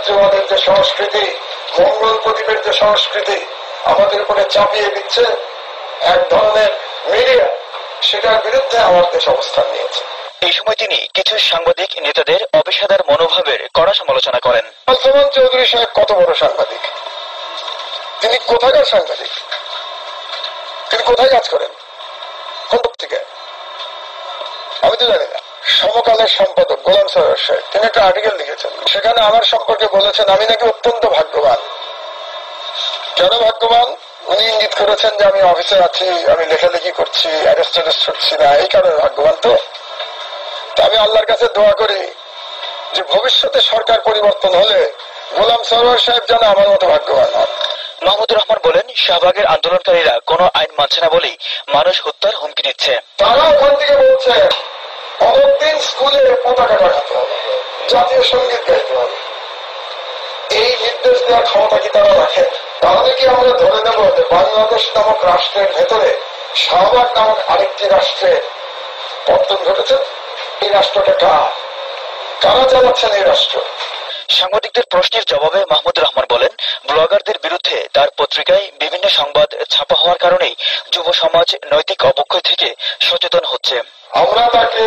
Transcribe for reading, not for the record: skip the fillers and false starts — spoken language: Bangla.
সাম্রাজ্যবাদের যে সংস্কৃতি, মঙ্গল প্রদীপের যে সংস্কৃতি আমাদের উপরে চাপিয়ে দিচ্ছে এক ধরনের মিডিয়া, সেটার বিরুদ্ধে আমার দেশ অবস্থান নিয়েছে। এই সময় তিনি কিছু সাংবাদিক নেতাদের অপেশাদার মনোভাবের কড়া সমালোচনা করেন। সালমান চৌধুরী সাহেব কত বড় সাংবাদিক, তিনি কোথাকার সাংবাদিক, তিনি কোথায় কাজ করেন, কোন পত্রিকায় আমি তো জানি না। সমকালের সম্পাদক গোলাম সরোয়ার সাহেব তিনি একটা আর্টিকেল লিখেছেন, সেখানে আমার সম্পর্কে বলেছেন আমি নাকি অত্যন্ত ভাগ্যবান। কেন ভাগ্যবান? উনি ইঙ্গিত করেছেন যে আমি অফিসে আছি, আমি লেখালেখি করছি, অ্যারেস্ট হচ্ছি না, এই কারণে ভাগ্যবান। তো আমি আল্লাহর কাছে দোয়া করি যে ভবিষ্যতে সরকার পরিবর্তন হলে গোলাম সরোয়ার সাহেব যেন আমার মতো ভাগ্যবান হন। মাহমুদুর রহমান বলেন, শাহবাগের আন্দোলনকারীরা কোনো আইন মানছে না বলেই মানুষ হত্যার হুমকি দিচ্ছে। তারা ওখান থেকে বলছে অনেকদিন স্কুলে পতাকা টাঙাতে হবে, জাতীয় সঙ্গীত গাইতে হবে। এই নির্দেশ দেওয়ার ক্ষমতা কি তারা রাখে? তাহলে কি আমরা ধরে নেব যে বাংলাদেশ নামক রাষ্ট্রের ভেতরে শাহবাগ নামক আরেকটি রাষ্ট্রের পতন ঘটেছে? এই রাষ্ট্রটা কারা চালাচ্ছেন এই রাষ্ট্র? সাংবাদিকদের প্রশ্নের জবাবে মাহমুদুর রহমান বলেন, ব্লগারদের বিরুদ্ধে তার পত্রিকায় বিভিন্ন সংবাদ ছাপা হওয়ার কারণেই যুব সমাজ নৈতিক অবক্ষয় থেকে সচেতন হচ্ছে। আমরা তাকে